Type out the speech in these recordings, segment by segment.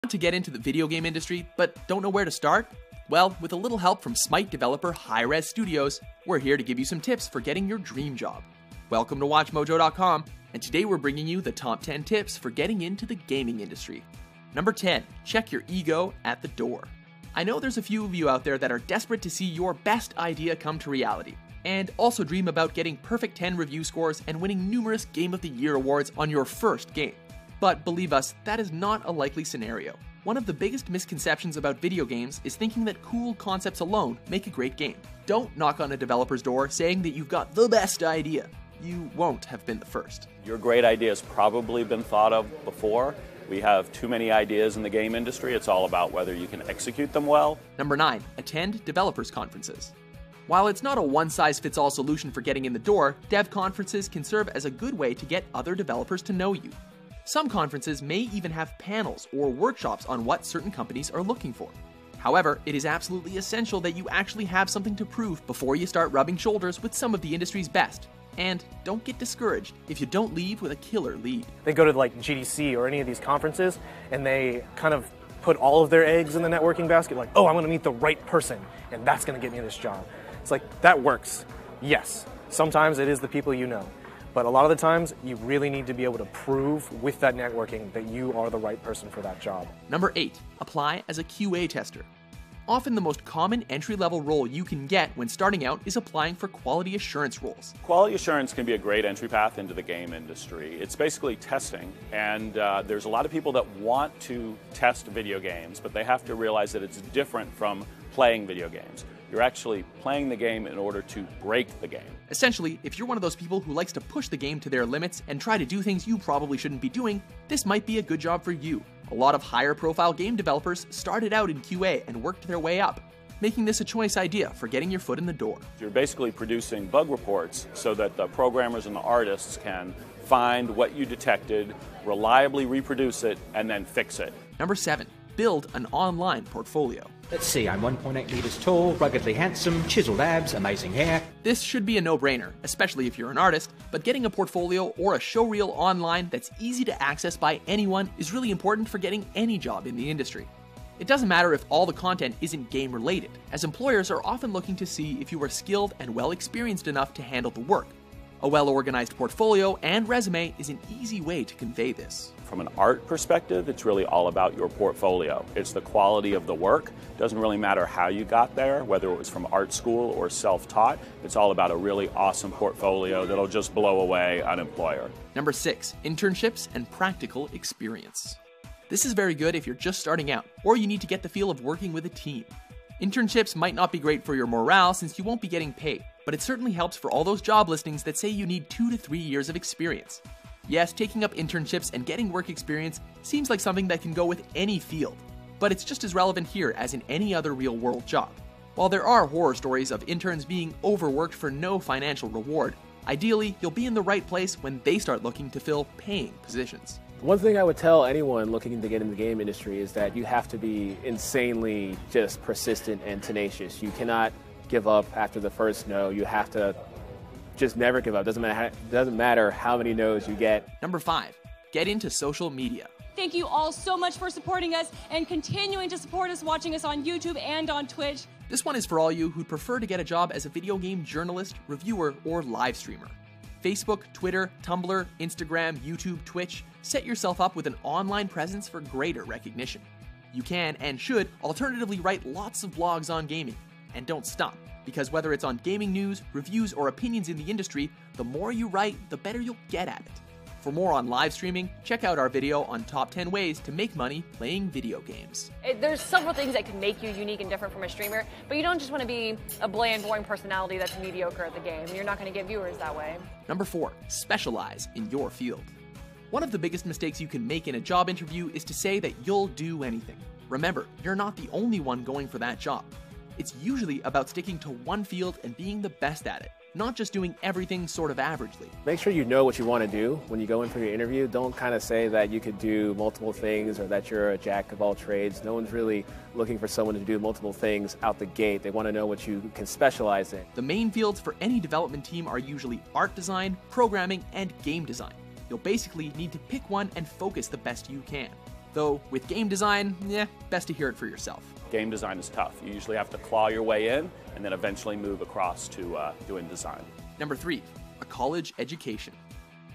Want to get into the video game industry, but don't know where to start? Well, with a little help from Smite developer Hi-Rez Studios, we're here to give you some tips for getting your dream job. Welcome to WatchMojo.com, and today we're bringing you the top 10 tips for getting into the gaming industry. Number 10, check your ego at the door. I know there's a few of you out there that are desperate to see your best idea come to reality, and also dream about getting perfect 10 review scores and winning numerous Game of the Year awards on your first game. But believe us, that is not a likely scenario. One of the biggest misconceptions about video games is thinking that cool concepts alone make a great game. Don't knock on a developer's door saying that you've got the best idea. You won't have been the first. Your great idea has probably been thought of before. We have too many ideas in the game industry. It's all about whether you can execute them well. Number 9, attend developers conferences. While it's not a one-size-fits-all solution for getting in the door, dev conferences can serve as a good way to get other developers to know you. Some conferences may even have panels or workshops on what certain companies are looking for. However, it is absolutely essential that you actually have something to prove before you start rubbing shoulders with some of the industry's best. And don't get discouraged if you don't leave with a killer lead. They go to like GDC or any of these conferences and they kind of put all of their eggs in the networking basket, like, oh, I'm going to meet the right person and that's going to get me this job. It's like, that works. Yes, sometimes it is the people you know. But a lot of the times, you really need to be able to prove with that networking that you are the right person for that job. Number 8, apply as a QA tester. Often the most common entry-level role you can get when starting out is applying for quality assurance roles. Quality assurance can be a great entry path into the game industry. It's basically testing, and there's a lot of people that want to test video games, but they have to realize that it's different from playing video games. You're actually playing the game in order to break the game. Essentially, if you're one of those people who likes to push the game to their limits and try to do things you probably shouldn't be doing, this might be a good job for you. A lot of higher profile game developers started out in QA and worked their way up, making this a choice idea for getting your foot in the door. You're basically producing bug reports so that the programmers and the artists can find what you detected, reliably reproduce it, and then fix it. Number 7, build an online portfolio. Let's see, I'm 1.8 meters tall, ruggedly handsome, chiseled abs, amazing hair. This should be a no-brainer, especially if you're an artist, but getting a portfolio or a showreel online that's easy to access by anyone is really important for getting any job in the industry. It doesn't matter if all the content isn't game related, as employers are often looking to see if you are skilled and well experienced enough to handle the work. A well-organized portfolio and resume is an easy way to convey this. From an art perspective, it's really all about your portfolio. It's the quality of the work. It doesn't really matter how you got there, whether it was from art school or self-taught. It's all about a really awesome portfolio that'll just blow away an employer. Number 6, internships and practical experience. This is very good if you're just starting out, or you need to get the feel of working with a team. Internships might not be great for your morale since you won't be getting paid, but it certainly helps for all those job listings that say you need 2 to 3 years of experience. Yes, taking up internships and getting work experience seems like something that can go with any field, but it's just as relevant here as in any other real-world job. While there are horror stories of interns being overworked for no financial reward, ideally you'll be in the right place when they start looking to fill paying positions. One thing I would tell anyone looking to get in the game industry is that you have to be insanely just persistent and tenacious. You cannot give up after the first no. You have to just never give up. Doesn't matter how many no's you get. Number 5, get into social media. Thank you all so much for supporting us and continuing to support us, watching us on YouTube and on Twitch. This one is for all you who'd prefer to get a job as a video game journalist, reviewer, or live streamer. Facebook, Twitter, Tumblr, Instagram, YouTube, Twitch, set yourself up with an online presence for greater recognition. You can and should alternatively write lots of blogs on gaming. And don't stop, because whether it's on gaming news, reviews, or opinions in the industry, the more you write, the better you'll get at it. For more on live streaming, check out our video on top 10 ways to make money playing video games. There's several things that can make you unique and different from a streamer, but you don't just want to be a bland, boring personality that's mediocre at the game. You're not going to get viewers that way. Number 4, specialize in your field. One of the biggest mistakes you can make in a job interview is to say that you'll do anything. Remember, you're not the only one going for that job. It's usually about sticking to one field and being the best at it, not just doing everything sort of averagely. Make sure you know what you want to do when you go in for your interview. Don't kind of say that you could do multiple things or that you're a jack of all trades. No one's really looking for someone to do multiple things out the gate. They want to know what you can specialize in. The main fields for any development team are usually art design, programming, and game design. You'll basically need to pick one and focus the best you can. Though with game design, best to hear it for yourself. Game design is tough. You usually have to claw your way in and then eventually move across to doing design. Number 3, a college education.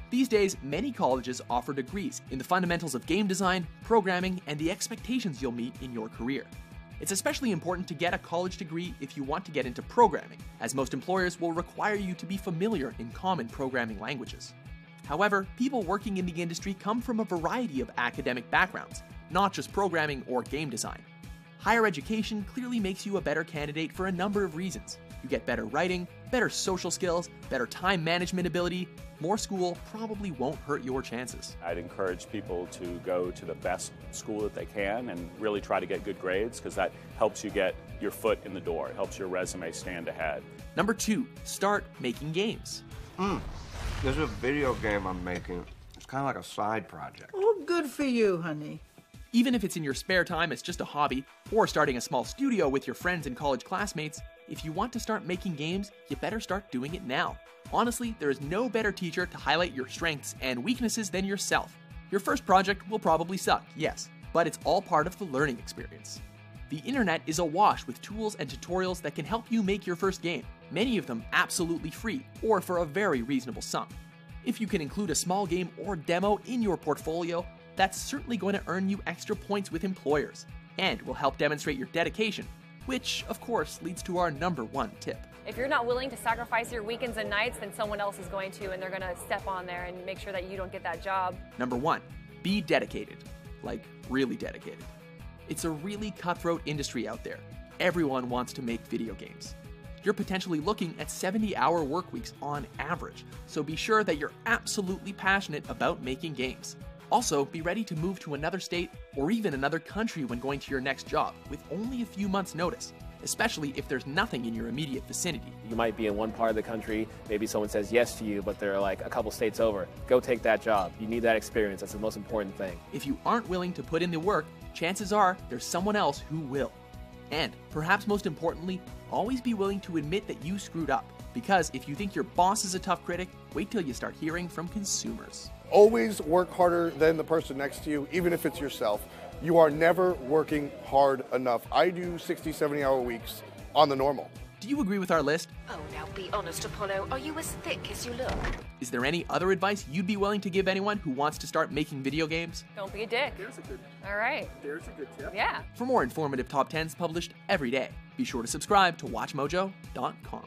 These days, many colleges offer degrees in the fundamentals of game design, programming, and the expectations you'll meet in your career. It's especially important to get a college degree if you want to get into programming, as most employers will require you to be familiar in common programming languages. However, people working in the industry come from a variety of academic backgrounds, not just programming or game design. Higher education clearly makes you a better candidate for a number of reasons. You get better writing, better social skills, better time management ability. More school probably won't hurt your chances. I'd encourage people to go to the best school that they can and really try to get good grades, because that helps you get your foot in the door. It helps your resume stand ahead. Number 2, start making games. There's a video game I'm making. It's kind of like a side project. Oh, good for you, honey. Even if it's in your spare time as just a hobby, or starting a small studio with your friends and college classmates, if you want to start making games, you better start doing it now. Honestly, there is no better teacher to highlight your strengths and weaknesses than yourself. Your first project will probably suck, yes, but it's all part of the learning experience. The internet is awash with tools and tutorials that can help you make your first game, many of them absolutely free or for a very reasonable sum. If you can include a small game or demo in your portfolio, that's certainly going to earn you extra points with employers and will help demonstrate your dedication, which, of course, leads to our number 1 tip. If you're not willing to sacrifice your weekends and nights, then someone else is going to, and they're going to step on there and make sure that you don't get that job. Number 1, be dedicated. Like, really dedicated. It's a really cutthroat industry out there. Everyone wants to make video games. You're potentially looking at 70-hour work weeks on average, so be sure that you're absolutely passionate about making games. Also, be ready to move to another state or even another country when going to your next job with only a few months' notice, especially if there's nothing in your immediate vicinity. You might be in one part of the country, maybe someone says yes to you, but they're like a couple states over. Go take that job. You need that experience. That's the most important thing. If you aren't willing to put in the work, chances are there's someone else who will. And, perhaps most importantly, always be willing to admit that you screwed up. Because if you think your boss is a tough critic, wait till you start hearing from consumers. Always work harder than the person next to you, even if it's yourself. You are never working hard enough. I do 60, 70-hour weeks on the normal. Do you agree with our list? Oh, now be honest, Apollo. Are you as thick as you look? Is there any other advice you'd be willing to give anyone who wants to start making video games? Don't be a dick. There's a good. All right. There's a good tip. Yeah. For more informative top 10s published every day, be sure to subscribe to WatchMojo.com.